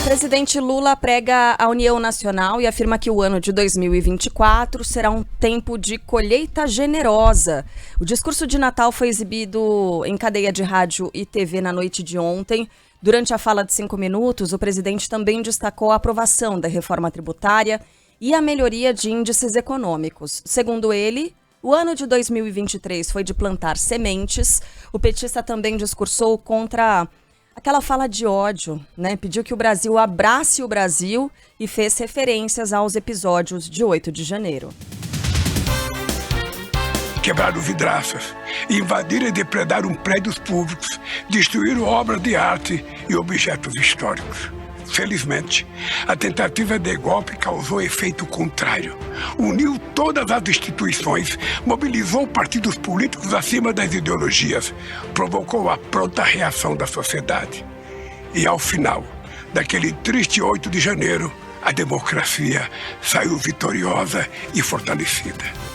Presidente Lula prega a união nacional e afirma que o ano de 2024 será um tempo de colheita generosa. O discurso de Natal foi exibido em cadeia de rádio e TV na noite de ontem. Durante a fala de 5 minutos, o presidente também destacou a aprovação da reforma tributária e a melhoria de índices econômicos. Segundo ele, o ano de 2023 foi de plantar sementes. O petista também discursou contra aquela fala de ódio, né? Pediu que o Brasil abrace o Brasil e fez referências aos episódios de 8 de janeiro. Quebraram vidraças, invadiram e depredaram prédios públicos, destruíram obras de arte e objetos históricos. Felizmente, a tentativa de golpe causou efeito contrário. Uniu todas as instituições, mobilizou partidos políticos acima das ideologias, provocou a pronta reação da sociedade. E ao final daquele triste 8 de janeiro, a democracia saiu vitoriosa e fortalecida.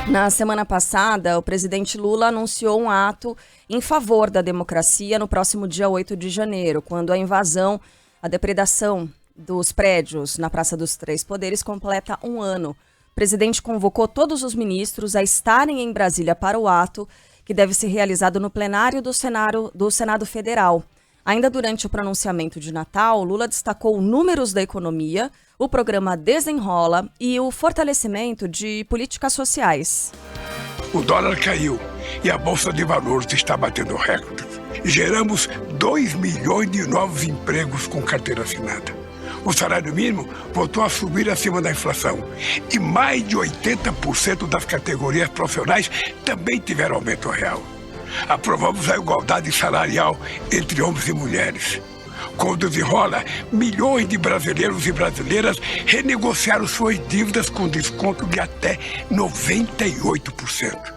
Na semana passada, o presidente Lula anunciou um ato em favor da democracia no próximo dia 8 de janeiro, quando a invasão, a depredação dos prédios na Praça dos Três Poderes completa um ano. O presidente convocou todos os ministros a estarem em Brasília para o ato, que deve ser realizado no plenário do Senado Federal. Ainda durante o pronunciamento de Natal, Lula destacou números da economia, o programa Desenrola e o fortalecimento de políticas sociais. O dólar caiu e a Bolsa de Valores está batendo recordes. Geramos 2 milhões de novos empregos com carteira assinada. O salário mínimo voltou a subir acima da inflação. E mais de 80% das categorias profissionais também tiveram aumento real. Aprovamos a igualdade salarial entre homens e mulheres. Com o Desenrola, milhões de brasileiros e brasileiras renegociaram suas dívidas com desconto de até 98%.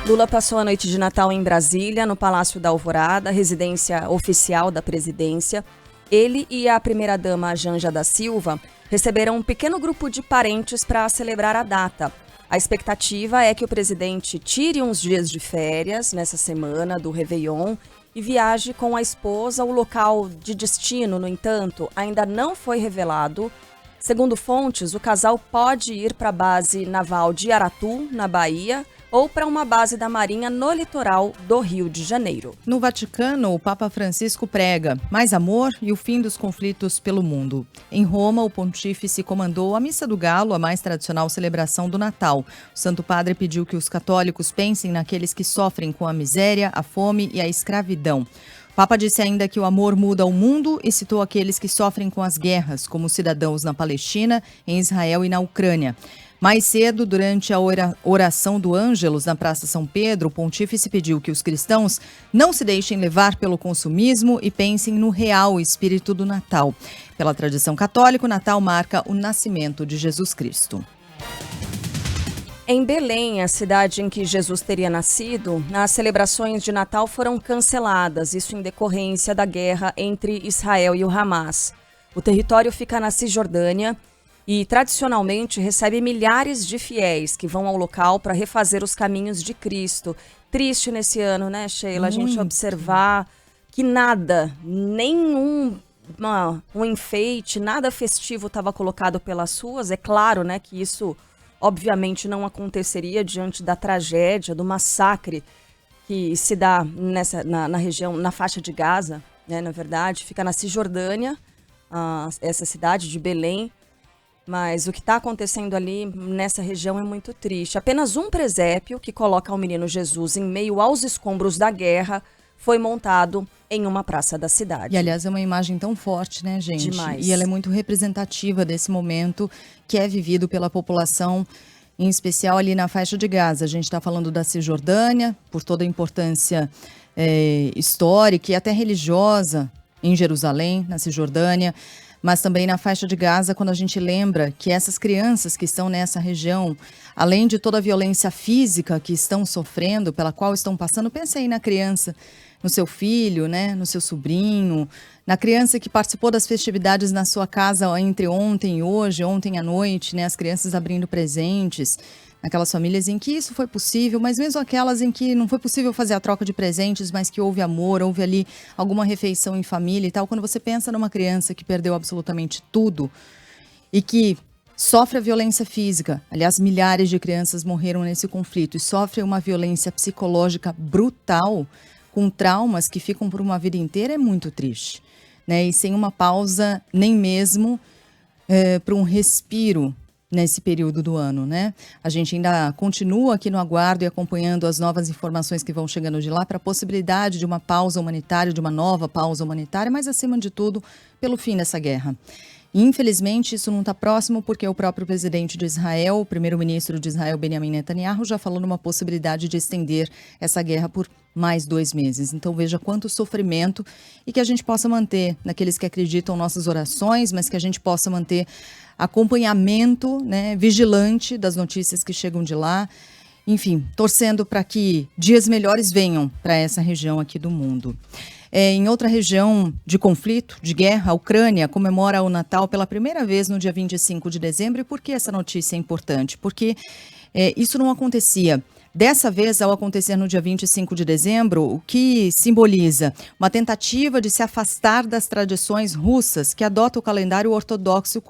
Lula passou a noite de Natal em Brasília, no Palácio da Alvorada, residência oficial da presidência. Ele e a primeira-dama Janja da Silva receberam um pequeno grupo de parentes para celebrar a data. A expectativa é que o presidente tire uns dias de férias nessa semana do Réveillon e viaje com a esposa. O local de destino, no entanto, ainda não foi revelado. Segundo fontes, o casal pode ir para a base naval de Aratu, na Bahia, ou para uma base da Marinha no litoral do Rio de Janeiro. No Vaticano, o Papa Francisco prega mais amor e o fim dos conflitos pelo mundo. Em Roma, o pontífice comandou a Missa do Galo, a mais tradicional celebração do Natal. O Santo Padre pediu que os católicos pensem naqueles que sofrem com a miséria, a fome e a escravidão. O Papa disse ainda que o amor muda o mundo e citou aqueles que sofrem com as guerras, como cidadãos na Palestina, em Israel e na Ucrânia. Mais cedo, durante a oração do Ângelus na Praça São Pedro, o pontífice pediu que os cristãos não se deixem levar pelo consumismo e pensem no real espírito do Natal. Pela tradição católica, o Natal marca o nascimento de Jesus Cristo. Em Belém, a cidade em que Jesus teria nascido, as celebrações de Natal foram canceladas, isso em decorrência da guerra entre Israel e o Hamas. O território fica na Cisjordânia e, tradicionalmente, recebe milhares de fiéis que vão ao local para refazer os caminhos de Cristo. Triste nesse ano, né, Sheila? A gente observar que nada, nenhum um enfeite, nada festivo estava colocado pelas ruas. É claro, né, que isso obviamente não aconteceria diante da tragédia, do massacre que se dá na região, na faixa de Gaza, né, na verdade, fica na Cisjordânia, essa cidade de Belém. Mas o que está acontecendo ali nessa região é muito triste. Apenas um presépio que coloca o menino Jesus em meio aos escombros da guerra foi montado em uma praça da cidade. E, aliás, é uma imagem tão forte, né, gente? Demais. E ela é muito representativa desse momento que é vivido pela população, em especial ali na faixa de Gaza. A gente está falando da Cisjordânia, por toda a importância histórica e até religiosa em Jerusalém, na Cisjordânia, mas também na faixa de Gaza, quando a gente lembra que essas crianças que estão nessa região, além de toda a violência física que estão sofrendo, pela qual estão passando, pense aí na criança, no seu filho, né, no seu sobrinho, na criança que participou das festividades na sua casa entre ontem e hoje, ontem à noite, né, as crianças abrindo presentes. aquelas famílias em que isso foi possível, mas mesmo aquelas em que não foi possível fazer a troca de presentes, mas que houve amor, houve ali alguma refeição em família e tal. Quando você pensa numa criança que perdeu absolutamente tudo e que sofre a violência física, aliás, milhares de crianças morreram nesse conflito e sofrem uma violência psicológica brutal, com traumas que ficam por uma vida inteira, é muito triste, né? E sem uma pausa, nem mesmo para um respiro nesse período do ano, né? A gente ainda continua aqui no aguardo e acompanhando as novas informações que vão chegando de lá para a possibilidade de uma pausa humanitária, de uma nova pausa humanitária, mas acima de tudo, pelo fim dessa guerra. Infelizmente, isso não está próximo porque o próprio presidente de Israel, o primeiro-ministro de Israel, Benjamin Netanyahu, já falou numa possibilidade de estender essa guerra por mais 2 meses. Então, veja quanto sofrimento e que a gente possa manter, naqueles que acreditam, nossas orações, mas que a gente possa manter acompanhamento, né, vigilante das notícias que chegam de lá. Enfim, torcendo para que dias melhores venham para essa região aqui do mundo. Em outra região de conflito, de guerra, a Ucrânia comemora o Natal pela primeira vez no dia 25 de dezembro. E por que essa notícia é importante? Porque isso não acontecia. Dessa vez, ao acontecer no dia 25 de dezembro, o que simboliza uma tentativa de se afastar das tradições russas que adotam o calendário ortodoxo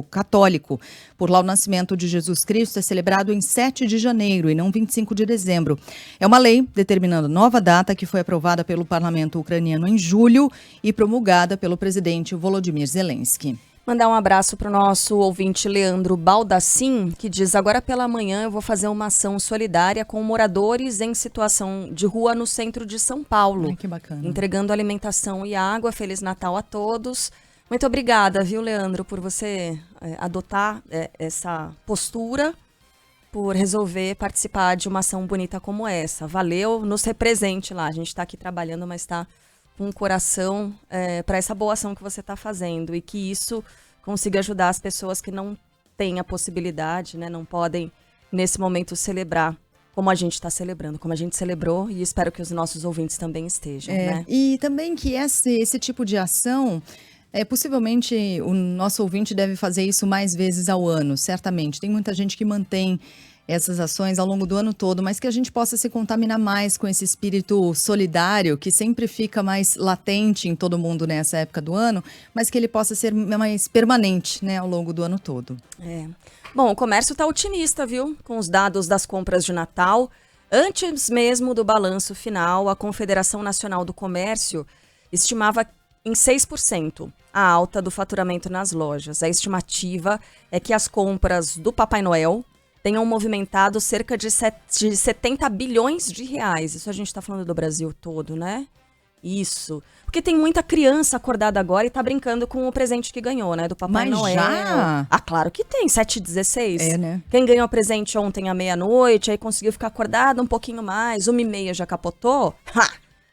católico. Por lá, o nascimento de Jesus Cristo é celebrado em 7 de janeiro e não 25 de dezembro. É uma lei determinando nova data que foi aprovada pelo parlamento ucraniano em julho e promulgada pelo presidente Volodymyr Zelensky. Mandar um abraço para o nosso ouvinte Leandro Baldassim, que diz: agora pela manhã eu vou fazer uma ação solidária com moradores em situação de rua no centro de São Paulo. Ai, que bacana. Entregando alimentação e água. Feliz Natal a todos. Muito obrigada, viu, Leandro, por você adotar essa postura, por resolver participar de uma ação bonita como essa. Valeu, nos represente lá. A gente está aqui trabalhando, mas está com o coração para essa boa ação que você está fazendo e que isso consiga ajudar as pessoas que não têm a possibilidade, né, não podem, nesse momento, celebrar como a gente está celebrando, como a gente celebrou, e espero que os nossos ouvintes também estejam. Né? E também que esse tipo de ação, possivelmente o nosso ouvinte deve fazer isso mais vezes ao ano, certamente. Tem muita gente que mantém essas ações ao longo do ano todo, mas que a gente possa se contaminar mais com esse espírito solidário, que sempre fica mais latente em todo mundo nessa época do ano, mas que ele possa ser mais permanente, né, ao longo do ano todo. Bom, o comércio está otimista, viu? Com os dados das compras de Natal. Antes mesmo do balanço final, a Confederação Nacional do Comércio estimava em 6% a alta do faturamento nas lojas. A estimativa é que as compras do Papai Noel tenham movimentado cerca de 70 bilhões de reais. Isso a gente está falando do Brasil todo, né? Isso. Porque tem muita criança acordada agora e tá brincando com o presente que ganhou, né? Do Papai Noel. Já? Ah, claro que tem. 7h16. Né? Quem ganhou o presente ontem à meia-noite, aí conseguiu ficar acordado um pouquinho mais, 1h30 já capotou.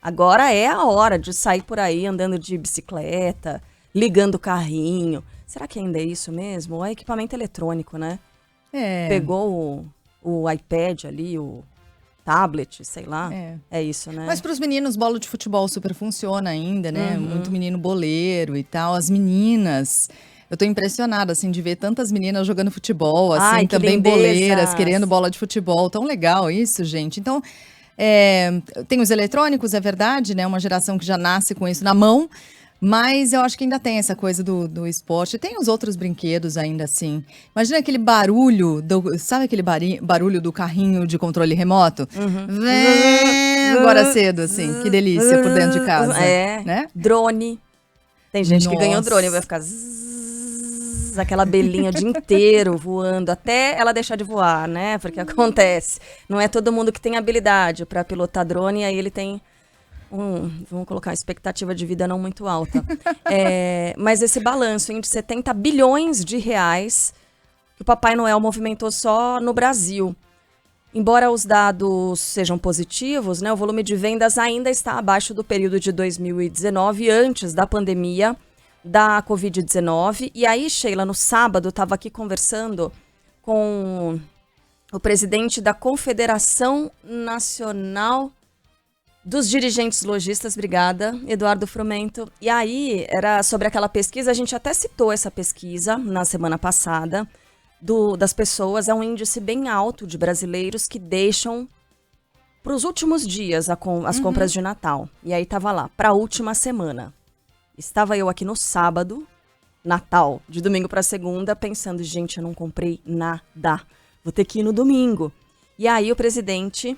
Agora é a hora de sair por aí andando de bicicleta, ligando o carrinho. Será que ainda é isso mesmo? Ou é equipamento eletrônico, né? Pegou o iPad ali, o tablet, sei lá. É isso, né? Mas para os meninos, bola de futebol super funciona ainda, né? Muito menino boleiro e tal. As meninas, eu tô impressionada, assim, de ver tantas meninas jogando futebol, assim, Ai, também boleiras, querendo bola de futebol. Tão legal isso, gente. Então, tem os eletrônicos, é verdade, né? Uma geração que já nasce com isso na mão. Mas eu acho que ainda tem essa coisa do esporte. Tem os outros brinquedos ainda assim. Imagina aquele barulho, sabe aquele barulho do carrinho de controle remoto? Agora cedo, assim. Que delícia por dentro de casa. Né? Drone. Tem gente que ganhou drone, vai ficar aquela abelhinha o dia inteiro voando, até ela deixar de voar, né? Porque acontece. Não é todo mundo que tem habilidade para pilotar drone, e aí ele tem vamos colocar uma expectativa de vida não muito alta. Mas esse balanço de 70 bilhões de reais que o Papai Noel movimentou só no Brasil. Embora os dados sejam positivos, né, o volume de vendas ainda está abaixo do período de 2019, antes da pandemia da Covid-19. E aí, Sheila, no sábado, estava aqui conversando com o presidente da Confederação Nacional dos Dirigentes Lojistas, obrigada, Eduardo Frumento. E aí, era sobre aquela pesquisa, a gente até citou essa pesquisa na semana passada, das pessoas, é um índice bem alto de brasileiros que deixam para os últimos dias as compras de Natal. E aí tava lá, para a última semana. Estava eu aqui no sábado, Natal, de domingo para segunda, pensando, gente, eu não comprei nada. Vou ter que ir no domingo. E aí o presidente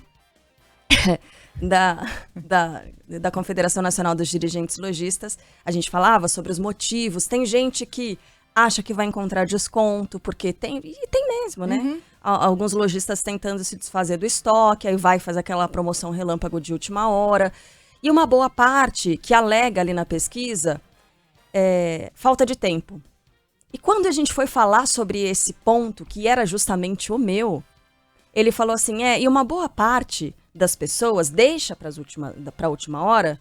da Confederação Nacional dos Dirigentes Lojistas, a gente falava sobre os motivos. Tem gente que acha que vai encontrar desconto, porque tem, e tem mesmo, né? Alguns lojistas tentando se desfazer do estoque, aí vai fazer aquela promoção relâmpago de última hora. E uma boa parte que alega ali na pesquisa falta de tempo. E quando a gente foi falar sobre esse ponto, que era justamente o meu, ele falou assim, e uma boa parte das pessoas deixa para a última hora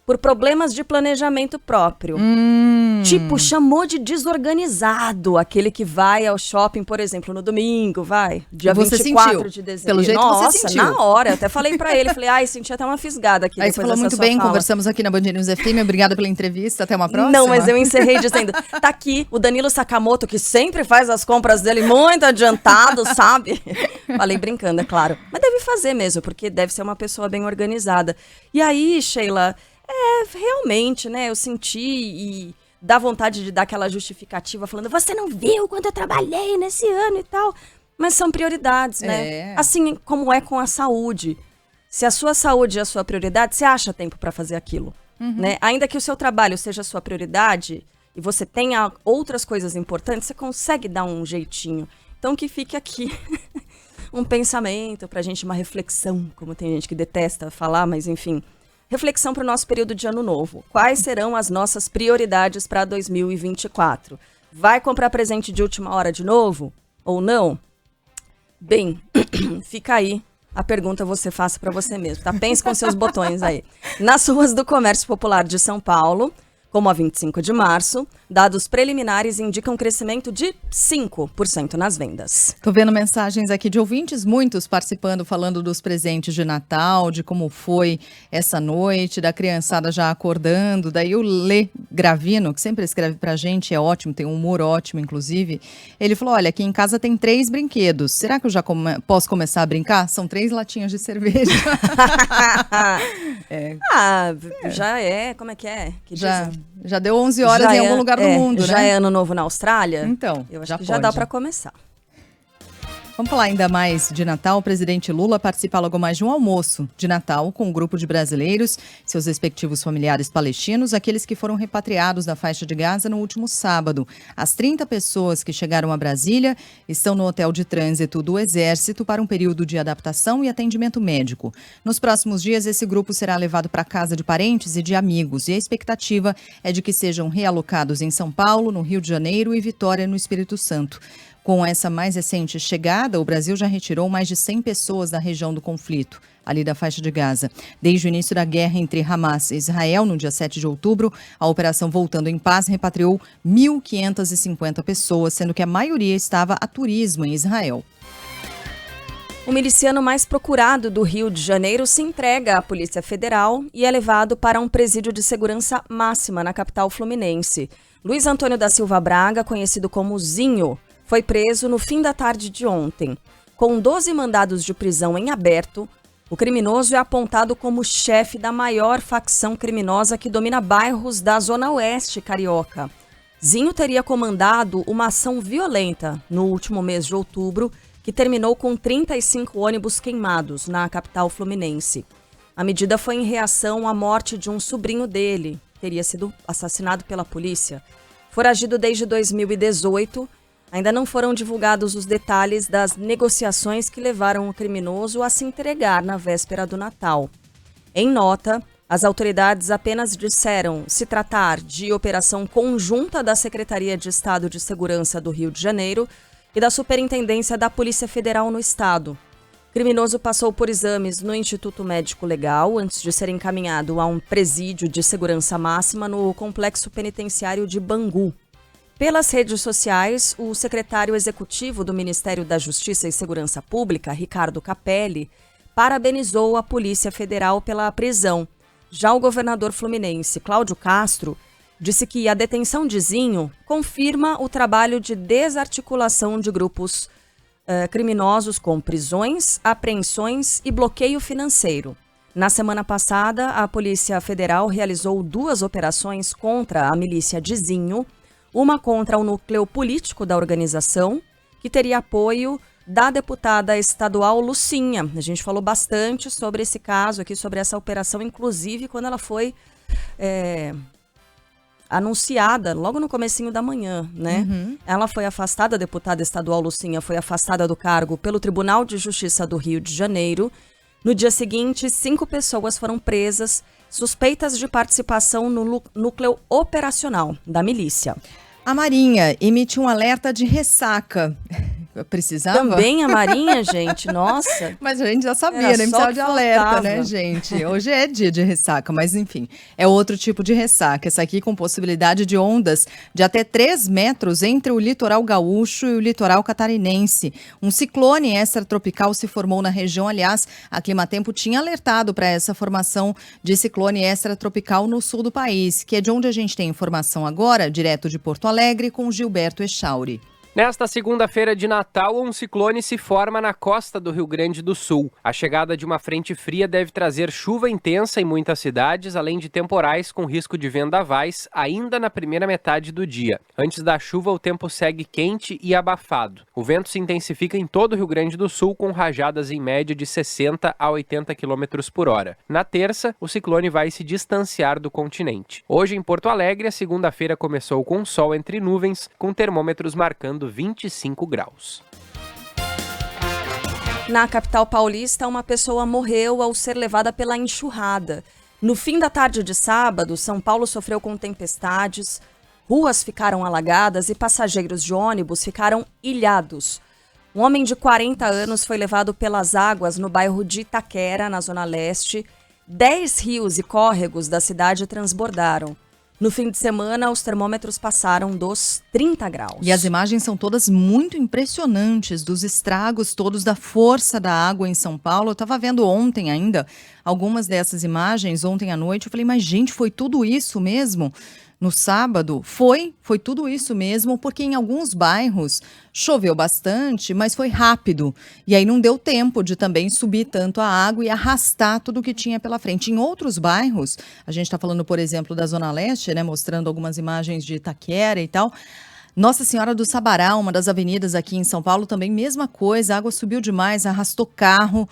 por problemas de planejamento próprio. Tipo, chamou de desorganizado aquele que vai ao shopping, por exemplo, no domingo, dia você 24 sentiu. de dezembro. Pelo jeito Nossa, você sentiu. na hora, eu até falei pra ele, falei, senti até uma fisgada aqui. Aí você falou muito bem, conversamos aqui na Band News FM, obrigada pela entrevista, até uma próxima. Não, mas eu encerrei dizendo, tá aqui o Danilo Sakamoto, que sempre faz as compras dele muito adiantado, sabe? Falei brincando, é claro. Mas deve fazer mesmo, porque deve ser uma pessoa bem organizada. E aí, Sheila, realmente, né, eu senti e dá vontade de dar aquela justificativa falando, você não viu quando eu trabalhei nesse ano e tal. Mas são prioridades, né? Assim como é com a saúde. Se a sua saúde é a sua prioridade, você acha tempo para fazer aquilo, né? Ainda que o seu trabalho seja a sua prioridade e você tenha outras coisas importantes, você consegue dar um jeitinho. Então que fique aqui um pensamento pra gente, uma reflexão, como tem gente que detesta falar, mas enfim... Reflexão para o nosso período de ano novo. Quais serão as nossas prioridades para 2024? Vai comprar presente de última hora de novo? Ou não? Bem, fica aí a pergunta, você faça para você mesmo, tá? Pense com seus botões aí. Nas ruas do Comércio Popular de São Paulo, como a 25 de março, dados preliminares indicam crescimento de 5% nas vendas. Tô vendo mensagens aqui de ouvintes, muitos participando, falando dos presentes de Natal, de como foi essa noite, da criançada já acordando. Daí o Lê Gravino, que sempre escreve pra gente, é ótimo, tem um humor ótimo, inclusive. Ele falou, olha, aqui em casa tem 3 brinquedos. Será que eu já posso começar a brincar? São 3 latinhas de cerveja. Já é, como é que é? Que Já deu 11 horas em algum lugar do mundo, né? Já é ano novo na Austrália? Então, eu acho que já dá para começar. Vamos falar ainda mais de Natal. O presidente Lula participa logo mais de um almoço de Natal com um grupo de brasileiros, seus respectivos familiares palestinos, aqueles que foram repatriados da faixa de Gaza no último sábado. As 30 pessoas que chegaram a Brasília estão no hotel de trânsito do Exército para um período de adaptação e atendimento médico. Nos próximos dias, esse grupo será levado para a casa de parentes e de amigos, e a expectativa é de que sejam realocados em São Paulo, no Rio de Janeiro e Vitória, no Espírito Santo. Com essa mais recente chegada, o Brasil já retirou mais de 100 pessoas da região do conflito, ali da faixa de Gaza. Desde o início da guerra entre Hamas e Israel, no dia 7 de outubro, a operação Voltando em Paz repatriou 1.550 pessoas, sendo que a maioria estava a turismo em Israel. O miliciano mais procurado do Rio de Janeiro se entrega à Polícia Federal e é levado para um presídio de segurança máxima na capital fluminense. Luiz Antônio da Silva Braga, conhecido como Zinho, foi preso no fim da tarde de ontem. Com 12 mandados de prisão em aberto, o criminoso é apontado como chefe da maior facção criminosa que domina bairros da Zona Oeste carioca. Zinho teria comandado uma ação violenta no último mês de outubro, que terminou com 35 ônibus queimados na capital fluminense. A medida foi em reação à morte de um sobrinho dele, que teria sido assassinado pela polícia. Foragido desde 2018, ainda não foram divulgados os detalhes das negociações que levaram o criminoso a se entregar na véspera do Natal. Em nota, as autoridades apenas disseram se tratar de operação conjunta da Secretaria de Estado de Segurança do Rio de Janeiro e da Superintendência da Polícia Federal no estado. O criminoso passou por exames no Instituto Médico Legal antes de ser encaminhado a um presídio de segurança máxima no Complexo Penitenciário de Bangu. Pelas redes sociais, o secretário executivo do Ministério da Justiça e Segurança Pública, Ricardo Capelli, parabenizou a Polícia Federal pela prisão. Já o governador fluminense, Cláudio Castro, disse que a detenção de Zinho confirma o trabalho de desarticulação de grupos criminosos com prisões, apreensões e bloqueio financeiro. Na semana passada, a Polícia Federal realizou 2 operações contra a milícia de Zinho, uma contra o núcleo político da organização, que teria apoio da deputada estadual Lucinha. A gente falou bastante sobre esse caso aqui, sobre essa operação, inclusive quando ela foi anunciada logo no comecinho da manhã, né? Ela foi afastada, a deputada estadual Lucinha foi afastada do cargo pelo Tribunal de Justiça do Rio de Janeiro. No dia seguinte, 5 pessoas foram presas, suspeitas de participação no núcleo operacional da milícia. A Marinha emite um alerta de ressaca. Precisava? Também a Marinha, gente, nossa. Mas a gente já sabia, nem precisava de alerta, né, gente? Hoje é dia de ressaca, mas enfim, é outro tipo de ressaca. Essa aqui com possibilidade de ondas de até 3 metros entre o litoral gaúcho e o litoral catarinense. Um ciclone extratropical se formou na região, aliás, a Climatempo tinha alertado para essa formação de ciclone extratropical no sul do país, que é de onde a gente tem informação agora, direto de Porto Alegre, com Gilberto Echauri. Nesta segunda-feira de Natal, um ciclone se forma na costa do Rio Grande do Sul. A chegada de uma frente fria deve trazer chuva intensa em muitas cidades, além de temporais com risco de vendavais ainda na primeira metade do dia. Antes da chuva, o tempo segue quente e abafado. O vento se intensifica em todo o Rio Grande do Sul, com rajadas em média de 60 a 80 km por hora. Na terça, o ciclone vai se distanciar do continente. Hoje, em Porto Alegre, a segunda-feira começou com sol entre nuvens, com termômetros marcando 25 graus. Na capital paulista, uma pessoa morreu ao ser levada pela enxurrada. No fim da tarde de sábado, São Paulo sofreu com tempestades, ruas ficaram alagadas e passageiros de ônibus ficaram ilhados. Um homem de 40 anos foi levado pelas águas no bairro de Itaquera, na Zona Leste. 10 rios e córregos da cidade transbordaram. No fim de semana, os termômetros passaram dos 30 graus. E as imagens são todas muito impressionantes, dos estragos todos, da força da água em São Paulo. Eu estava vendo ontem ainda algumas dessas imagens, ontem à noite. Eu falei, mas gente, foi tudo isso mesmo? No sábado, foi tudo isso mesmo, porque em alguns bairros choveu bastante, mas foi rápido. E aí não deu tempo de também subir tanto a água e arrastar tudo que tinha pela frente. Em outros bairros, a gente está falando, por exemplo, da Zona Leste, né, mostrando algumas imagens de Itaquera e tal. Nossa Senhora do Sabará, uma das avenidas aqui em São Paulo, também mesma coisa, a água subiu demais, arrastou carro.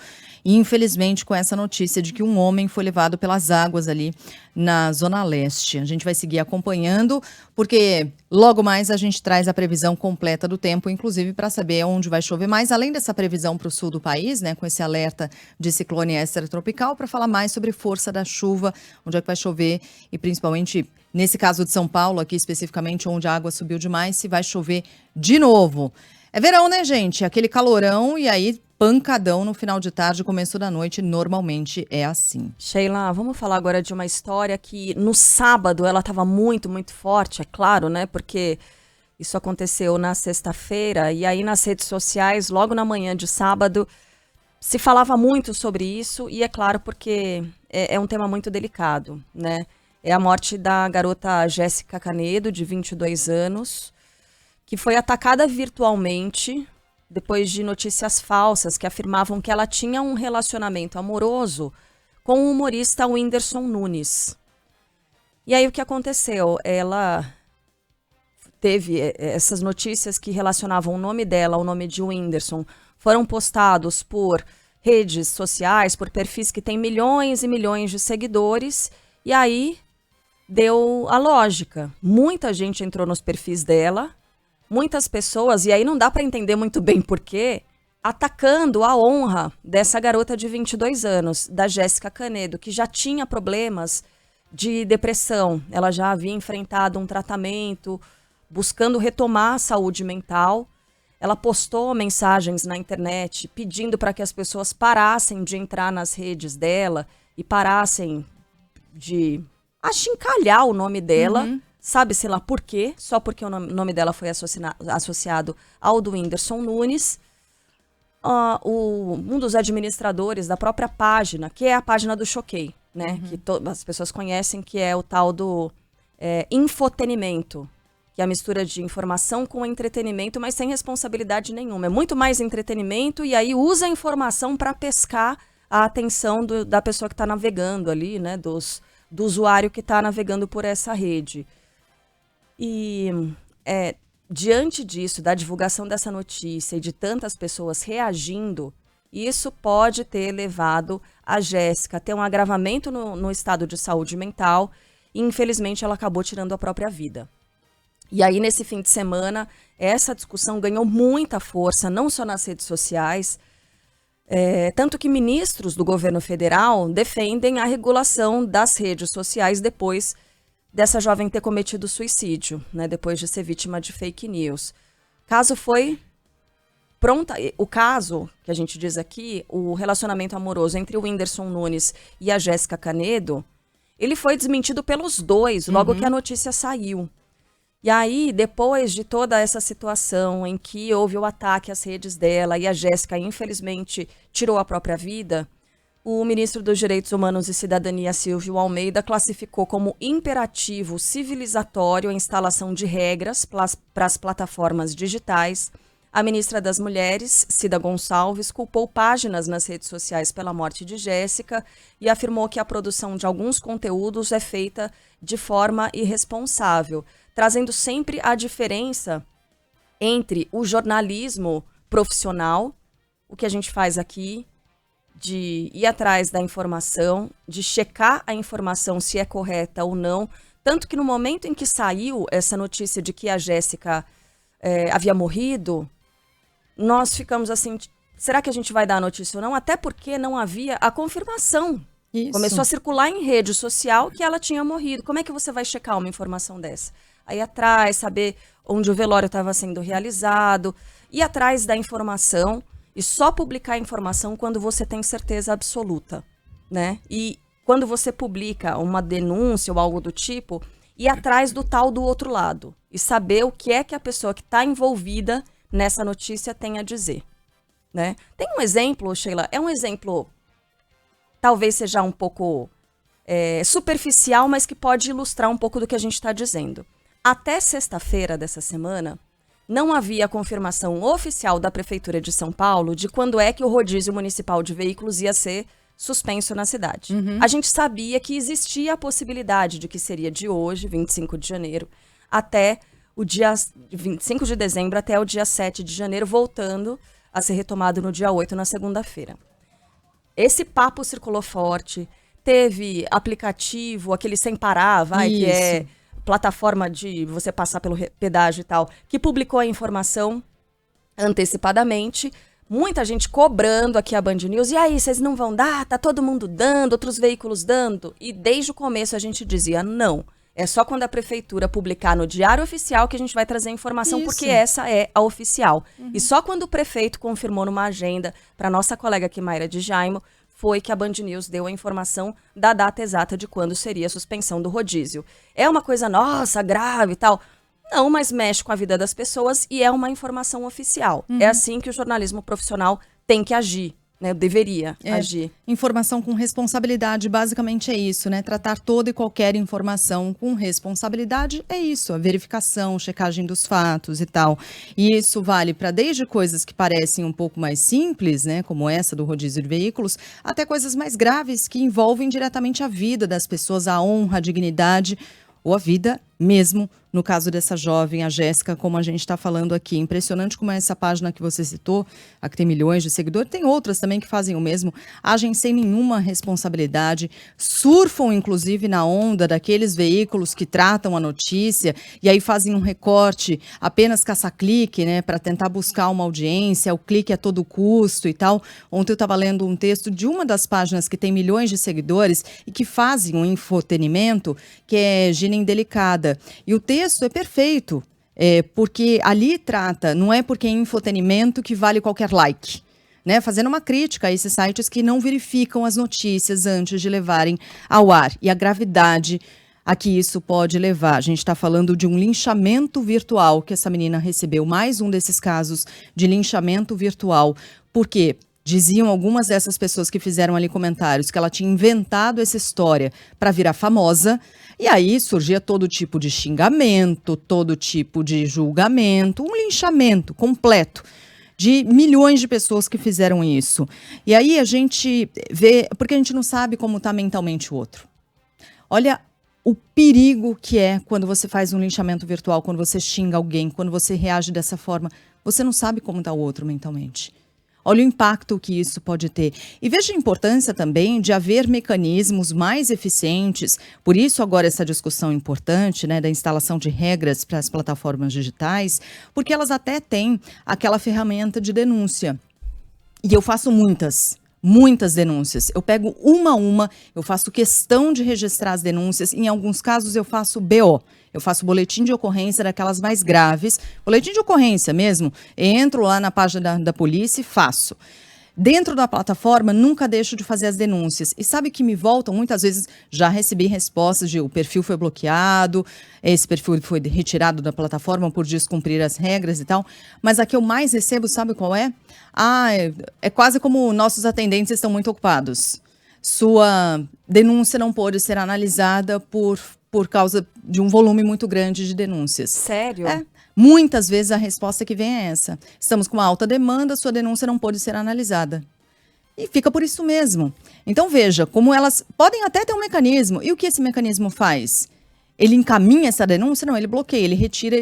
E infelizmente com essa notícia de que um homem foi levado pelas águas ali na Zona Leste. A gente vai seguir acompanhando, porque logo mais a gente traz a previsão completa do tempo, inclusive para saber onde vai chover mais, além dessa previsão para o sul do país, né, com esse alerta de ciclone extratropical, para falar mais sobre força da chuva, onde é que vai chover e principalmente nesse caso de São Paulo, aqui especificamente, onde a água subiu demais, se vai chover de novo. É verão, né, gente? Aquele calorão e aí pancadão no final de tarde, começo da noite, normalmente é assim. Sheila, vamos falar agora de uma história que no sábado ela estava muito, muito forte, é claro, né? Porque isso aconteceu na sexta-feira e aí nas redes sociais, logo na manhã de sábado, se falava muito sobre isso e é claro porque é um tema muito delicado, né? É a morte da garota Jéssica Canedo, de 22 anos, que foi atacada virtualmente depois de notícias falsas que afirmavam que ela tinha um relacionamento amoroso com o humorista Whindersson Nunes. E aí o que aconteceu? Ela teve essas notícias que relacionavam o nome dela ao nome de Whindersson, foram postados por redes sociais, por perfis que têm milhões e milhões de seguidores, e aí deu a lógica. Muita gente entrou nos perfis dela, muitas pessoas, e aí não dá para entender muito bem por quê, atacando a honra dessa garota de 22 anos, da Jéssica Canedo, que já tinha problemas de depressão. Ela já havia enfrentado um tratamento, buscando retomar a saúde mental. Ela postou mensagens na internet pedindo para que as pessoas parassem de entrar nas redes dela e parassem de achincalhar o nome dela. Sabe-se lá por quê, só porque o nome dela foi associado ao do Whindersson Nunes. Um dos administradores da própria página, que é a página do Choquei, né? Que as pessoas conhecem, que é o tal do infotenimento, que é a mistura de informação com entretenimento, mas sem responsabilidade nenhuma. É muito mais entretenimento e aí usa a informação para pescar a atenção da pessoa que está navegando ali, né, do usuário que está navegando por essa rede. E diante disso, da divulgação dessa notícia e de tantas pessoas reagindo, isso pode ter levado a Jéssica a ter um agravamento no estado de saúde mental e, infelizmente, ela acabou tirando a própria vida. E aí, nesse fim de semana, essa discussão ganhou muita força, não só nas redes sociais, tanto que ministros do governo federal defendem a regulação das redes sociais depois dessa jovem ter cometido suicídio, né, depois de ser vítima de fake news. O caso que a gente diz aqui, o relacionamento amoroso entre o Whindersson Nunes e a Jéssica Canedo, ele foi desmentido pelos dois logo que a notícia saiu. E aí, depois de toda essa situação em que houve o ataque às redes dela e a Jéssica, infelizmente, tirou a própria vida, o ministro dos Direitos Humanos e Cidadania, Silvio Almeida, classificou como imperativo civilizatório a instalação de regras para as plataformas digitais. A ministra das Mulheres, Cida Gonçalves, culpou páginas nas redes sociais pela morte de Jéssica e afirmou que a produção de alguns conteúdos é feita de forma irresponsável, trazendo sempre a diferença entre o jornalismo profissional, o que a gente faz aqui, de ir atrás da informação, de checar a informação se é correta ou não, tanto que no momento em que saiu essa notícia de que a Jéssica havia morrido, nós ficamos assim, será que a gente vai dar a notícia ou não? Até porque não havia a confirmação. Isso. Começou a circular em rede social que ela tinha morrido. Como é que você vai checar uma informação dessa? Aí atrás, saber onde o velório estava sendo realizado, ir atrás da informação e só publicar a informação quando você tem certeza absoluta, né? E quando você publica uma denúncia ou algo do tipo, ir atrás do tal do outro lado e saber o que é que a pessoa que está envolvida nessa notícia tem a dizer, né? Tem um exemplo, Sheila, é um exemplo, talvez seja um pouco superficial, mas que pode ilustrar um pouco do que a gente está dizendo. Até sexta-feira dessa semana, não havia confirmação oficial da Prefeitura de São Paulo de quando é que o rodízio municipal de veículos ia ser suspenso na cidade. A gente sabia que existia a possibilidade de que seria de hoje, 25 de janeiro, até o dia 25 de dezembro, até o dia 7 de janeiro, voltando a ser retomado no dia 8, na segunda-feira. Esse papo circulou forte, teve aplicativo, aquele Sem Parar, que é plataforma de você passar pelo pedágio e tal, que publicou a informação antecipadamente. Muita gente cobrando aqui a Band News. E aí, vocês não vão dar? Tá todo mundo dando, outros veículos dando. E desde o começo a gente dizia, não. É só quando a prefeitura publicar no Diário Oficial que a gente vai trazer a informação, porque essa é a oficial. E só quando o prefeito confirmou numa agenda para nossa colega aqui, Mayra de Jaimo, foi que a Band News deu a informação da data exata de quando seria a suspensão do rodízio. É uma coisa, nossa, grave e tal. Não, mas mexe com a vida das pessoas e é uma informação oficial. É assim que o jornalismo profissional tem que agir, né? Deveria agir. Informação com responsabilidade, basicamente é isso, né? Tratar toda e qualquer informação com responsabilidade é isso, a verificação, checagem dos fatos e tal. E isso vale para desde coisas que parecem um pouco mais simples, né? Como essa do rodízio de veículos, até coisas mais graves que envolvem diretamente a vida das pessoas, a honra, a dignidade ou a vida mesmo, no caso dessa jovem, a Jéssica, como a gente está falando aqui. Impressionante como essa página que você citou, a que tem milhões de seguidores, tem outras também que fazem o mesmo, agem sem nenhuma responsabilidade, surfam inclusive na onda daqueles veículos que tratam a notícia e aí fazem um recorte apenas caça-clique, né, para tentar buscar uma audiência, o clique a todo custo e tal. Ontem eu estava lendo um texto de uma das páginas que tem milhões de seguidores e que fazem um infotenimento, que é Gina Indelicada. E o texto é perfeito, porque ali trata, não é porque é infotenimento que vale qualquer like, né? Fazendo uma crítica a esses sites que não verificam as notícias antes de levarem ao ar e a gravidade a que isso pode levar. A gente está falando de um linchamento virtual que essa menina recebeu, mais um desses casos de linchamento virtual. Por quê? Diziam algumas dessas pessoas que fizeram ali comentários que ela tinha inventado essa história para virar famosa. E aí surgia todo tipo de xingamento, todo tipo de julgamento, um linchamento completo de milhões de pessoas que fizeram isso. E aí a gente vê, porque a gente não sabe como está mentalmente o outro. Olha o perigo que é quando você faz um linchamento virtual, quando você xinga alguém, quando você reage dessa forma. Você não sabe como está o outro mentalmente. Olha o impacto que isso pode ter. E veja a importância também de haver mecanismos mais eficientes. Por isso, agora, essa discussão importante, né, da instalação de regras para as plataformas digitais, porque elas até têm aquela ferramenta de denúncia. E eu faço muitas denúncias. Eu pego uma a uma, eu faço questão de registrar as denúncias. Em alguns casos, eu faço BO. Eu faço boletim de ocorrência daquelas mais graves. Boletim de ocorrência mesmo. Entro lá na página da polícia e faço. Dentro da plataforma, nunca deixo de fazer as denúncias. E sabe que me voltam, muitas vezes, já recebi respostas de o perfil foi bloqueado, esse perfil foi retirado da plataforma por descumprir as regras e tal. Mas a que eu mais recebo, sabe qual é? É quase como nossos atendentes estão muito ocupados. Sua denúncia não pode ser analisada por causa de um volume muito grande de denúncias. Sério? Muitas vezes a resposta que vem é essa. Estamos com uma alta demanda, sua denúncia não pode ser analisada. E fica por isso mesmo. Então veja, como elas podem até ter um mecanismo. E o que esse mecanismo faz? Ele encaminha essa denúncia? Não, ele bloqueia, ele retira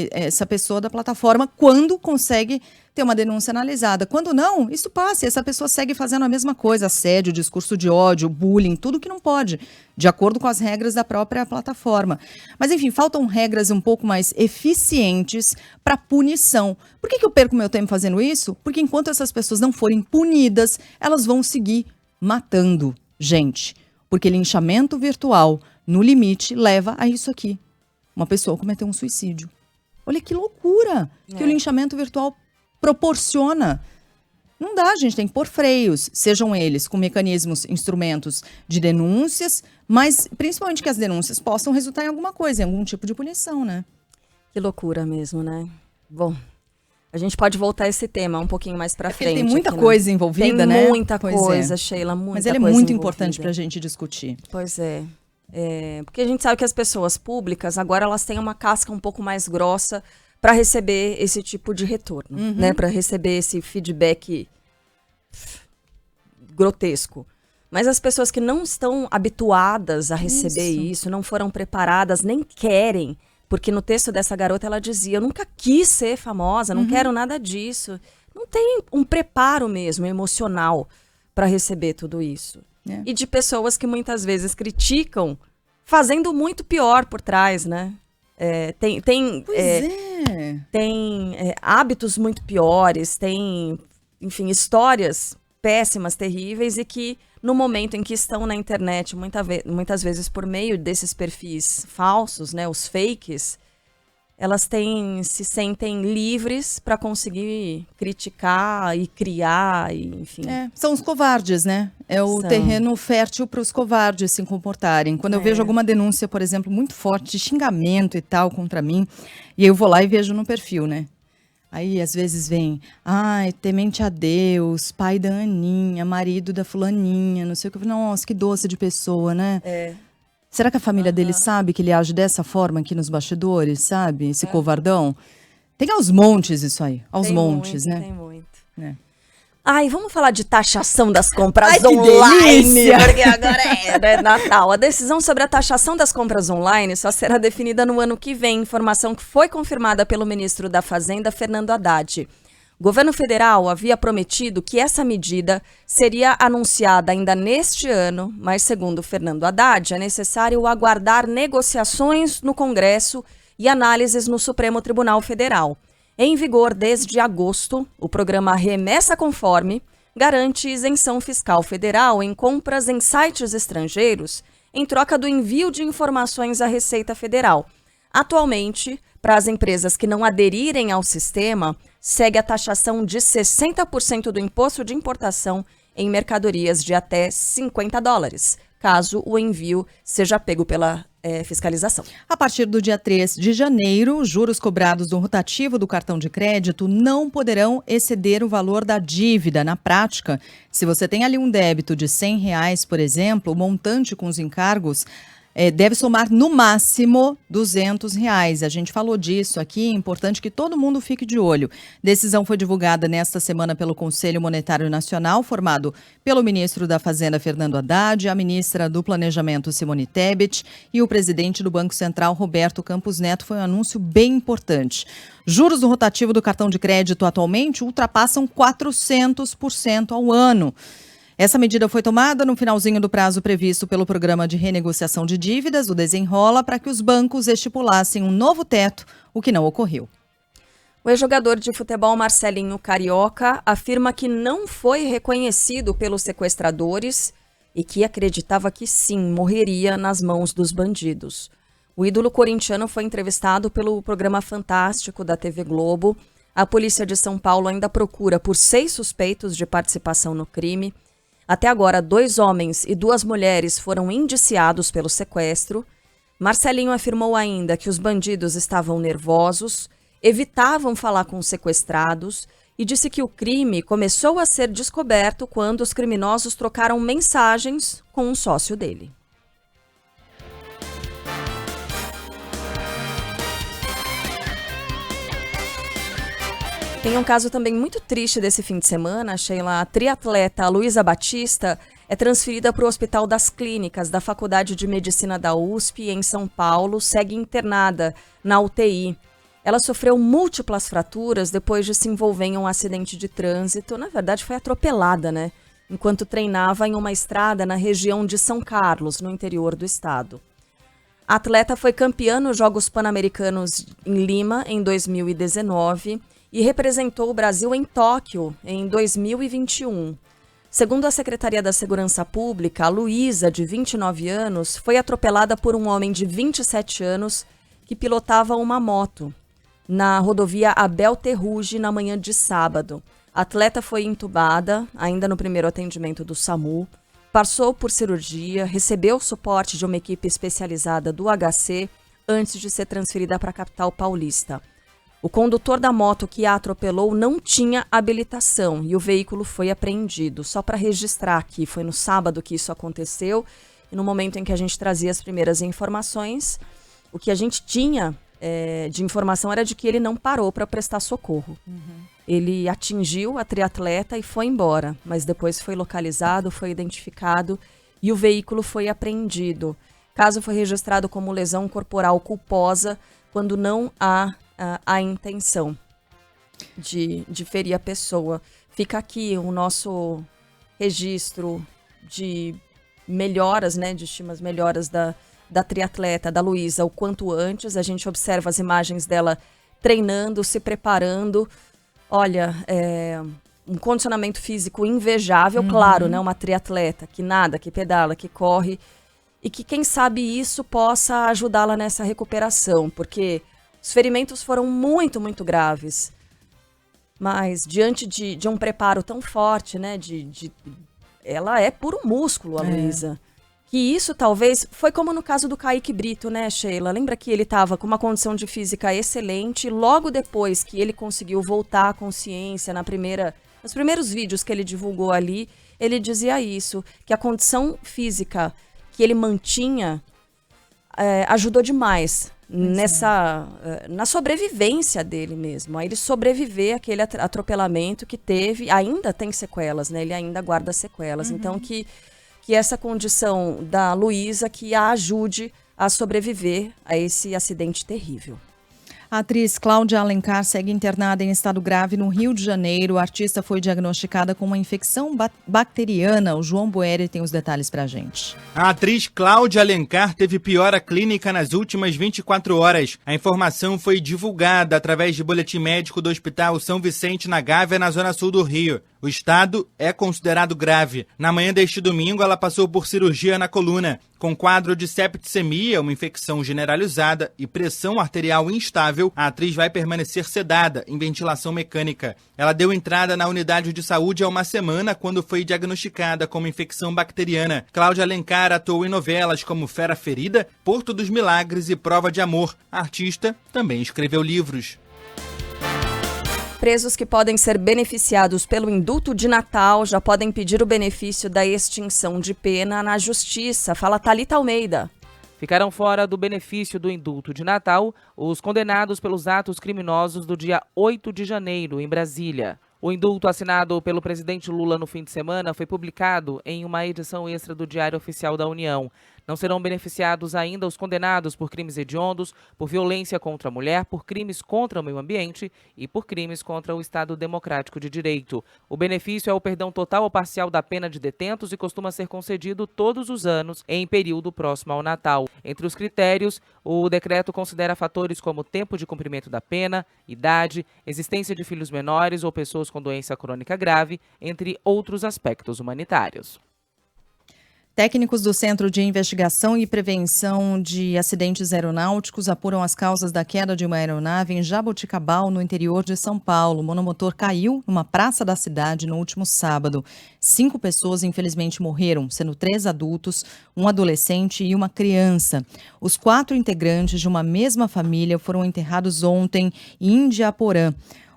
essa pessoa da plataforma quando consegue ter uma denúncia analisada. Quando não, isso passa e essa pessoa segue fazendo a mesma coisa, assédio, discurso de ódio, bullying, tudo que não pode, de acordo com as regras da própria plataforma. Mas enfim, faltam regras um pouco mais eficientes para punição. Por que eu perco meu tempo fazendo isso? Porque enquanto essas pessoas não forem punidas, elas vão seguir matando gente. Porque linchamento virtual, no limite, leva a isso aqui. Uma pessoa cometeu um suicídio. Olha que loucura que o linchamento virtual proporciona. Não dá, a gente tem que pôr freios, sejam eles com mecanismos, instrumentos de denúncias, mas principalmente que as denúncias possam resultar em alguma coisa, em algum tipo de punição, né? Que loucura mesmo, né? Bom, a gente pode voltar a esse tema um pouquinho mais pra frente. Tem muita coisa envolvida, né? Tem muita coisa, Sheila, muita coisa. Mas ele é muito importante pra gente discutir. Pois é. Porque a gente sabe que as pessoas públicas, agora elas têm uma casca um pouco mais grossa para receber esse tipo de retorno, né? Para receber esse feedback grotesco. Mas as pessoas que não estão habituadas a receber isso, não foram preparadas, nem querem, porque no texto dessa garota ela dizia, eu nunca quis ser famosa, não quero nada disso. Não tem um preparo mesmo emocional para receber tudo isso. E de pessoas que muitas vezes criticam, fazendo muito pior por trás, né? Tem hábitos muito piores, tem, enfim, histórias péssimas, terríveis, e que no momento em que estão na internet, muitas vezes por meio desses perfis falsos, né, os fakes, elas se sentem livres para conseguir criticar e criar, e, enfim. São os covardes, né? É o terreno fértil para os covardes se comportarem. Quando eu vejo alguma denúncia, por exemplo, muito forte, de xingamento e tal contra mim, e eu vou lá e vejo no perfil, né? Aí, às vezes, vem, temente a Deus, pai da Aninha, marido da fulaninha, não sei o que. Nossa, que doce de pessoa, né? Será que a família dele sabe que ele age dessa forma aqui nos bastidores, sabe? Esse covardão? Tem aos montes isso aí, aos montes, né? Tem muito. É. Vamos falar de taxação das compras que online, delícia! porque agora é Natal. A decisão sobre a taxação das compras online só será definida no ano que vem, informação que foi confirmada pelo ministro da Fazenda, Fernando Haddad. O governo federal havia prometido que essa medida seria anunciada ainda neste ano, mas segundo Fernando Haddad, é necessário aguardar negociações no Congresso e análises no Supremo Tribunal Federal. Em vigor desde agosto, o programa Remessa Conforme garante isenção fiscal federal em compras em sites estrangeiros em troca do envio de informações à Receita Federal. Atualmente, para as empresas que não aderirem ao sistema, segue a taxação de 60% do imposto de importação em mercadorias de até $50, caso o envio seja pego pela fiscalização. A partir do dia 3 de janeiro, os juros cobrados no rotativo do cartão de crédito não poderão exceder o valor da dívida. Na prática, se você tem ali um débito de R$100, por exemplo, o montante com os encargos deve somar no máximo R$200. A gente falou disso aqui, é importante que todo mundo fique de olho. Decisão foi divulgada nesta semana pelo Conselho Monetário Nacional, formado pelo ministro da Fazenda, Fernando Haddad, a ministra do Planejamento, Simone Tebet, e o presidente do Banco Central, Roberto Campos Neto. Foi um anúncio bem importante. Juros do rotativo do cartão de crédito atualmente ultrapassam 400% ao ano. Essa medida foi tomada no finalzinho do prazo previsto pelo Programa de Renegociação de Dívidas, o Desenrola, para que os bancos estipulassem um novo teto, o que não ocorreu. O ex-jogador de futebol Marcelinho Carioca afirma que não foi reconhecido pelos sequestradores e que acreditava que sim, morreria nas mãos dos bandidos. O ídolo corintiano foi entrevistado pelo programa Fantástico da TV Globo. A polícia de São Paulo ainda procura por 6 suspeitos de participação no crime. Até agora, 2 homens e 2 mulheres foram indiciados pelo sequestro. Marcelinho afirmou ainda que os bandidos estavam nervosos, evitavam falar com os sequestrados e disse que o crime começou a ser descoberto quando os criminosos trocaram mensagens com um sócio dele. Tem um caso também muito triste desse fim de semana, Sheila. A triatleta Luísa Batista é transferida para o Hospital das Clínicas da Faculdade de Medicina da USP, em São Paulo, segue internada na UTI. Ela sofreu múltiplas fraturas depois de se envolver em um acidente de trânsito. Na verdade, foi atropelada, né? Enquanto treinava em uma estrada na região de São Carlos, no interior do estado. A atleta foi campeã nos Jogos Pan-Americanos em Lima, em 2019, e representou o Brasil em Tóquio, em 2021. Segundo a Secretaria da Segurança Pública, a Luísa, de 29 anos, foi atropelada por um homem de 27 anos que pilotava uma moto na rodovia Abel Terrugi na manhã de sábado. A atleta foi entubada, ainda no primeiro atendimento do SAMU, passou por cirurgia, recebeu suporte de uma equipe especializada do HC antes de ser transferida para a capital paulista. O condutor da moto que a atropelou não tinha habilitação e o veículo foi apreendido. Só para registrar aqui, foi no sábado que isso aconteceu e no momento em que a gente trazia as primeiras informações, o que a gente tinha de informação era de que ele não parou para prestar socorro. Ele atingiu a triatleta e foi embora, mas depois foi localizado, foi identificado e o veículo foi apreendido. O caso foi registrado como lesão corporal culposa quando não há a intenção de ferir a pessoa. Fica aqui o nosso registro de melhoras, né, de estimas melhoras da triatleta, da Luísa, o quanto antes. A gente observa as imagens dela treinando, se preparando. Olha, um condicionamento físico invejável, claro, né, uma triatleta que nada, que pedala, que corre, e que quem sabe isso possa ajudá-la nessa recuperação, porque os ferimentos foram muito, muito graves. Mas diante de um preparo tão forte, né, ela é puro músculo, a Luísa. Que isso talvez foi como no caso do Kaique Brito, né, Sheila? Lembra que ele estava com uma condição de física excelente, logo depois que ele conseguiu voltar à consciência, nos primeiros vídeos que ele divulgou ali, ele dizia isso, que a condição física que ele mantinha ajudou demais na sobrevivência dele mesmo. A ele sobreviver àquele atropelamento que teve, ainda tem sequelas, né? Ele ainda guarda sequelas. Então que essa condição da Luísa que a ajude a sobreviver a esse acidente terrível. A atriz Cláudia Alencar segue internada em estado grave no Rio de Janeiro. A artista foi diagnosticada com uma infecção bacteriana. O João Boeri tem os detalhes pra gente. A atriz Cláudia Alencar teve piora clínica nas últimas 24 horas. A informação foi divulgada através de boletim médico do Hospital São Vicente na Gávea, na zona sul do Rio. O estado é considerado grave. Na manhã deste domingo, ela passou por cirurgia na coluna. Com quadro de septicemia, uma infecção generalizada e pressão arterial instável, a atriz vai permanecer sedada em ventilação mecânica. Ela deu entrada na unidade de saúde há uma semana quando foi diagnosticada com uma infecção bacteriana. Cláudia Alencar atuou em novelas como Fera Ferida, Porto dos Milagres e Prova de Amor. A artista também escreveu livros. Presos que podem ser beneficiados pelo indulto de Natal já podem pedir o benefício da extinção de pena na Justiça. Fala Thalita Almeida. Ficaram fora do benefício do indulto de Natal os condenados pelos atos criminosos do dia 8 de janeiro, em Brasília. O indulto assinado pelo presidente Lula no fim de semana foi publicado em uma edição extra do Diário Oficial da União. Não serão beneficiados ainda os condenados por crimes hediondos, por violência contra a mulher, por crimes contra o meio ambiente e por crimes contra o Estado Democrático de Direito. O benefício é o perdão total ou parcial da pena de detentos e costuma ser concedido todos os anos em período próximo ao Natal. Entre os critérios, o decreto considera fatores como tempo de cumprimento da pena, idade, existência de filhos menores ou pessoas com doença crônica grave, entre outros aspectos humanitários. Técnicos do Centro de Investigação e Prevenção de Acidentes Aeronáuticos apuram as causas da queda de uma aeronave em Jaboticabal, no interior de São Paulo. O monomotor caiu numa praça da cidade no último sábado. 5 pessoas, infelizmente, morreram, sendo 3 adultos, um adolescente e uma criança. Os 4 integrantes de uma mesma família foram enterrados ontem em Indiaporã.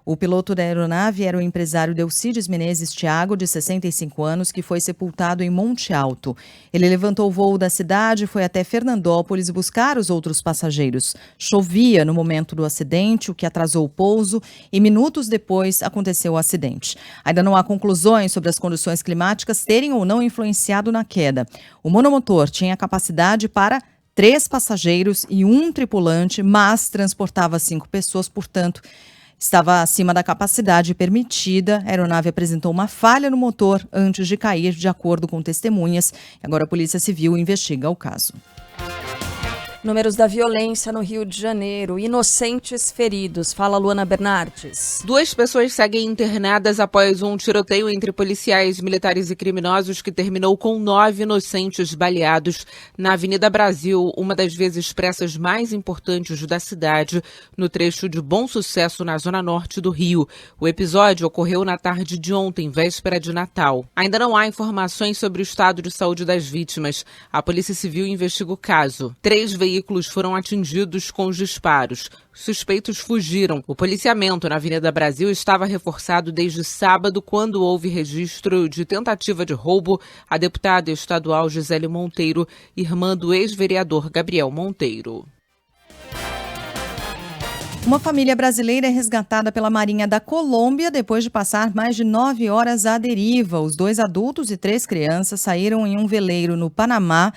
O piloto da aeronave era o empresário Delcides Menezes Thiago, de 65 anos, que foi sepultado em Monte Alto. Ele levantou o voo da cidade e foi até Fernandópolis buscar os outros passageiros. Chovia no momento do acidente, o que atrasou o pouso, e minutos depois aconteceu o acidente. Ainda não há conclusões sobre as condições climáticas terem ou não influenciado na queda. O monomotor tinha capacidade para 3 passageiros e 1 tripulante, mas transportava 5 pessoas, portanto, estava acima da capacidade permitida. A aeronave apresentou uma falha no motor antes de cair, de acordo com testemunhas. Agora a Polícia Civil investiga o caso. Números da violência no Rio de Janeiro. Inocentes feridos. Fala Luana Bernardes. 2 pessoas seguem internadas após um tiroteio entre policiais, militares e criminosos que terminou com 9 inocentes baleados na Avenida Brasil, uma das vias expressas mais importantes da cidade, no trecho de Bom Sucesso, na zona norte do Rio. O episódio ocorreu na tarde de ontem, véspera de Natal. Ainda não há informações sobre o estado de saúde das vítimas. A Polícia Civil investiga o caso. 3 veículos foram atingidos com os disparos. Os suspeitos fugiram. O policiamento na Avenida Brasil estava reforçado desde sábado, quando houve registro de tentativa de roubo à deputada estadual Gisele Monteiro, irmã do ex-vereador Gabriel Monteiro. Uma família brasileira é resgatada pela Marinha da Colômbia depois de passar mais de 9 horas à deriva. Os 2 adultos e 3 crianças saíram em um veleiro no Panamá,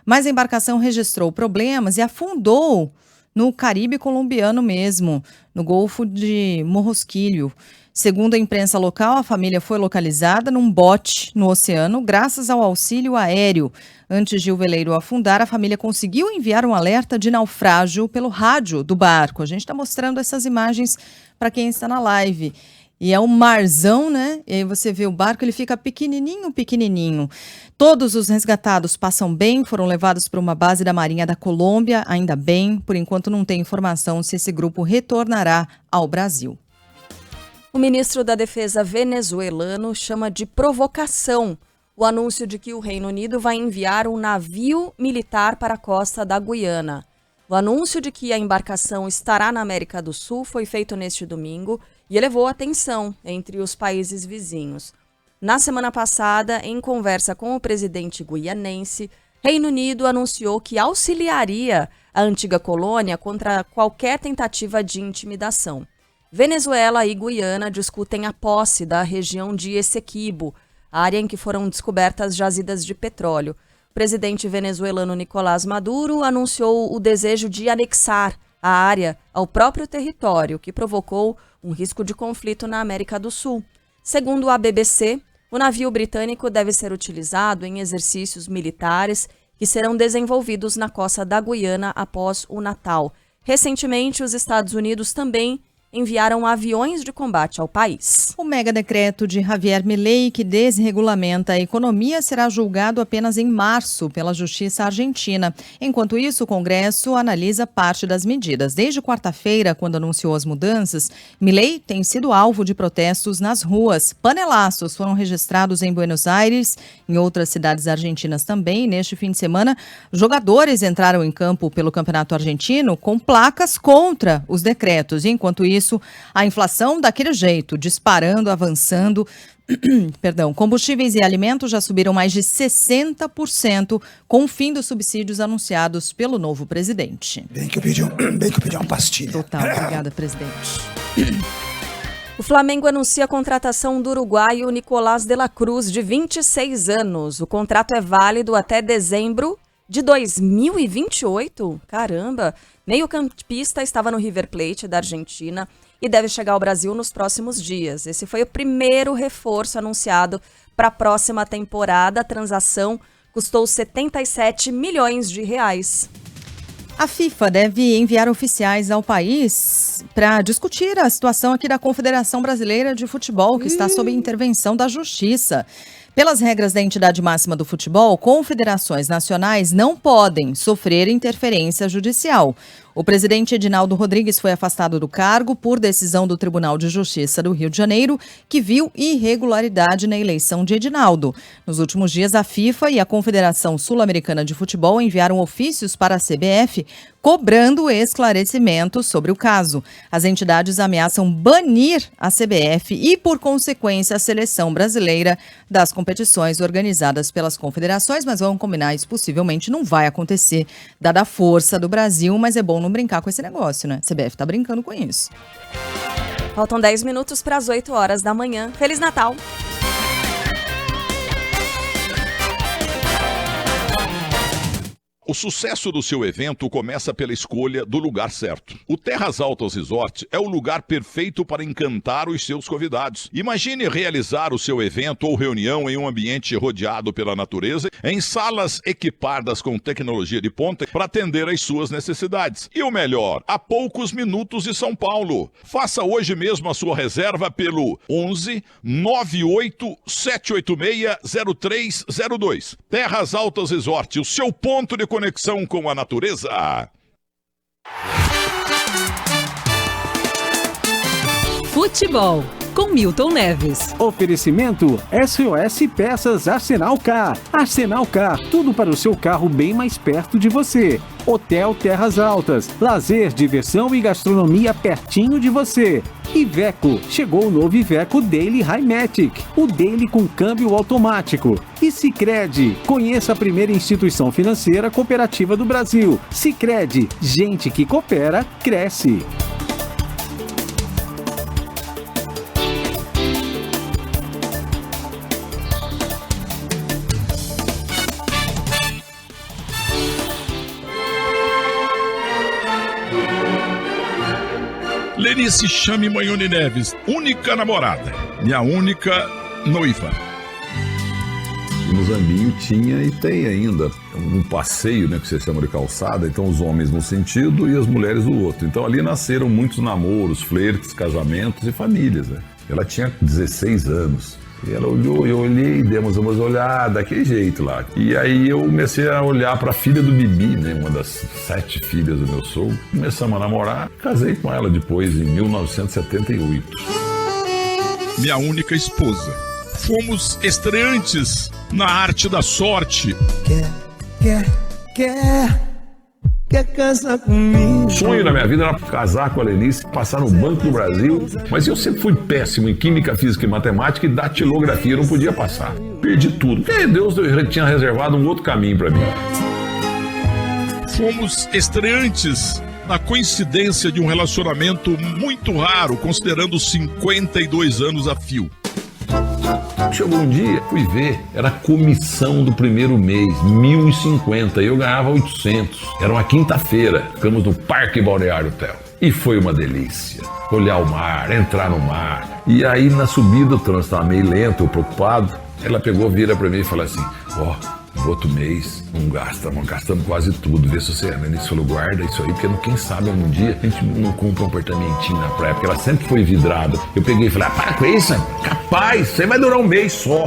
mas a embarcação registrou problemas e afundou no Caribe colombiano mesmo, no Golfo de Morrosquillo. Segundo a imprensa local, a família foi localizada num bote no oceano graças ao auxílio aéreo. Antes de o veleiro afundar, a família conseguiu enviar um alerta de naufrágio pelo rádio do barco. A gente está mostrando essas imagens para quem está na live. E é um marzão, né? E aí você vê o barco, ele fica pequenininho. Todos os resgatados passam bem, foram levados para uma base da Marinha da Colômbia, ainda bem. Por enquanto não tem informação se esse grupo retornará ao Brasil. O ministro da Defesa venezuelano chama de provocação o anúncio de que o Reino Unido vai enviar um navio militar para a costa da Guiana. O anúncio de que a embarcação estará na América do Sul foi feito neste domingo e elevou a tensão entre os países vizinhos. Na semana passada, em conversa com o presidente guianense, Reino Unido anunciou que auxiliaria a antiga colônia contra qualquer tentativa de intimidação. Venezuela e Guiana discutem a posse da região de Essequibo, área em que foram descobertas jazidas de petróleo. O presidente venezuelano Nicolás Maduro anunciou o desejo de anexar a área ao próprio território, que provocou um risco de conflito na América do Sul. Segundo a BBC, o navio britânico deve ser utilizado em exercícios militares que serão desenvolvidos na costa da Guiana após o Natal. Recentemente, os Estados Unidos também enviaram aviões de combate ao país. O mega decreto de Javier Milei, que desregulamenta a economia, será julgado apenas em março pela Justiça Argentina. Enquanto isso, o Congresso analisa parte das medidas. Desde quarta-feira, quando anunciou as mudanças, Milei tem sido alvo de protestos nas ruas. Panelaços foram registrados em Buenos Aires, em outras cidades argentinas também. Neste fim de semana, jogadores entraram em campo pelo Campeonato Argentino com placas contra os decretos. E, enquanto isso, a inflação daquele jeito, disparando, avançando. Combustíveis e alimentos já subiram mais de 60% com o fim dos subsídios anunciados pelo novo presidente. Bem que eu pedi uma pastilha. Total, obrigada, presidente. O Flamengo anuncia a contratação do uruguaio Nicolás de la Cruz, de 26 anos. O contrato é válido até dezembro de 2028. Caramba! Meio-campista estava no River Plate da Argentina e deve chegar ao Brasil nos próximos dias. Esse foi o primeiro reforço anunciado para a próxima temporada. A transação custou 77 milhões de reais. A FIFA deve enviar oficiais ao país para discutir a situação aqui da Confederação Brasileira de Futebol, que está sob intervenção da Justiça. Pelas regras da entidade máxima do futebol, confederações nacionais não podem sofrer interferência judicial. O presidente Edinaldo Rodrigues foi afastado do cargo por decisão do Tribunal de Justiça do Rio de Janeiro, que viu irregularidade na eleição de Edinaldo. Nos últimos dias, a FIFA e a Confederação Sul-Americana de Futebol enviaram ofícios para a CBF cobrando esclarecimentos sobre o caso. As entidades ameaçam banir a CBF e, por consequência, a seleção brasileira das competições organizadas pelas confederações, mas vamos combinar, isso possivelmente não vai acontecer, dada a força do Brasil, mas é bom não brincar com esse negócio, né? A CBF tá brincando com isso. Faltam 10 minutos para as 8 horas da manhã. Feliz Natal! O sucesso do seu evento começa pela escolha do lugar certo. O Terras Altas Resort é o lugar perfeito para encantar os seus convidados. Imagine realizar o seu evento ou reunião em um ambiente rodeado pela natureza, em salas equipadas com tecnologia de ponta para atender às suas necessidades. E o melhor, a poucos minutos de São Paulo. Faça hoje mesmo a sua reserva pelo 11 98 786 0302. Terras Altas Resort, o seu ponto de conexão com a natureza. Futebol com Milton Neves. Oferecimento SOS Peças Arsenal Car. Arsenal Car, tudo para o seu carro bem mais perto de você. Hotel Terras Altas, lazer, diversão e gastronomia pertinho de você. Iveco, chegou o novo Iveco Daily Highmatic, o Daily com câmbio automático. E Sicredi, conheça a primeira instituição financeira cooperativa do Brasil. Sicredi, gente que coopera, cresce. Lenice Chame Maione Neves, única namorada, minha única noiva. E no Zambinho tinha e tem ainda um passeio, né, que você chama de calçada, então os homens num sentido e as mulheres do outro. Então ali nasceram muitos namoros, flertes, casamentos e famílias, né? Ela tinha 16 anos. E ela olhou, eu olhei, demos umas olhadas, daquele jeito lá. E aí eu comecei a olhar para a filha do Bibi, né, uma das 7 filhas do meu sogro. Começamos a namorar, casei com ela depois, em 1978. Minha única esposa. Fomos estreantes na arte da sorte. Quer casar comigo? O sonho da minha vida era casar com a Lenice, passar no Banco do Brasil, mas eu sempre fui péssimo em química, física e matemática e datilografia, eu não podia passar. Perdi tudo, porque Deus tinha reservado um outro caminho para mim. Fomos estreantes na coincidência de um relacionamento muito raro, considerando 52 anos a fio. Chegou um dia, fui ver, era a comissão do primeiro mês, 1.050, e eu ganhava 800. Era uma quinta-feira, ficamos no Parque Balneário Hotel. E foi uma delícia, olhar o mar, entrar no mar. E aí na subida o trânsito estava meio lento, eu preocupado. Ela pegou, vira pra mim e falou assim, no outro mês, não gastamos quase tudo, vê se você é. Ele falou, guarda isso aí, porque quem sabe um dia a gente não compra um apartamentinho na praia, porque ela sempre foi vidrada. Eu peguei e falei, para com isso, capaz, você vai durar um mês só.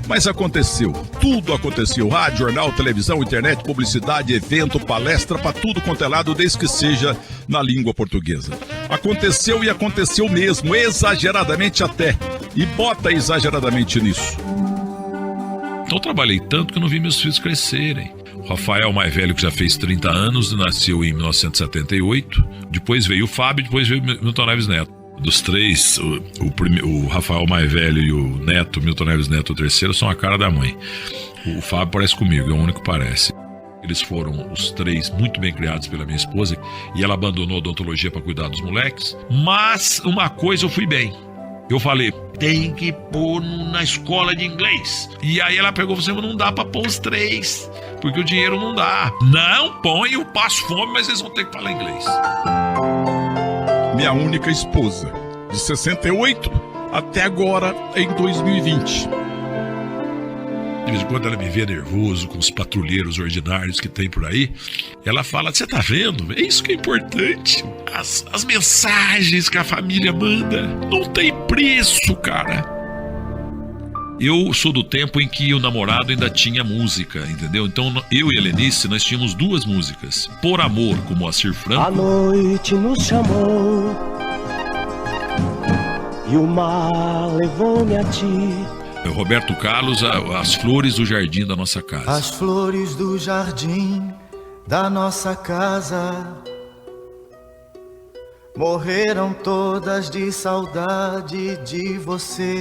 Mas aconteceu, tudo aconteceu, rádio, jornal, televisão, internet, publicidade, evento, palestra, pra tudo quanto é lado, desde que seja na língua portuguesa. Aconteceu e aconteceu mesmo, exageradamente até, e bota exageradamente nisso. Eu trabalhei tanto que eu não vi meus filhos crescerem. O Rafael, mais velho, que já fez 30 anos, nasceu em 1978. Depois veio o Fábio, depois veio o Milton Neves Neto. Dos três, o Rafael mais velho e o Neto, Milton Neves Neto, o terceiro, são a cara da mãe. O Fábio parece comigo, é o único que parece. Eles foram os três muito bem criados pela minha esposa e ela abandonou a odontologia para cuidar dos moleques. Mas uma coisa eu fui bem. Eu falei, tem que pôr na escola de inglês. E aí ela pegou e falou, não dá pra pôr os três, porque o dinheiro não dá. Não, põe, eu passo fome, mas eles vão ter que falar inglês. Minha única esposa, de 68 até agora em 2020. De vez em quando ela me vê nervoso com os patrulheiros ordinários que tem por aí. Ela fala, você tá vendo? É isso que é importante. As mensagens que a família manda não tem preço, cara. Eu sou do tempo em que o namorado ainda tinha música, entendeu? Então eu e a Helenice, nós tínhamos duas músicas. Por Amor, com Moacir Franco. A noite nos chamou e o mar levou-me a ti. Roberto Carlos, As Flores do Jardim da Nossa Casa. As flores do jardim da nossa casa morreram todas de saudade de você.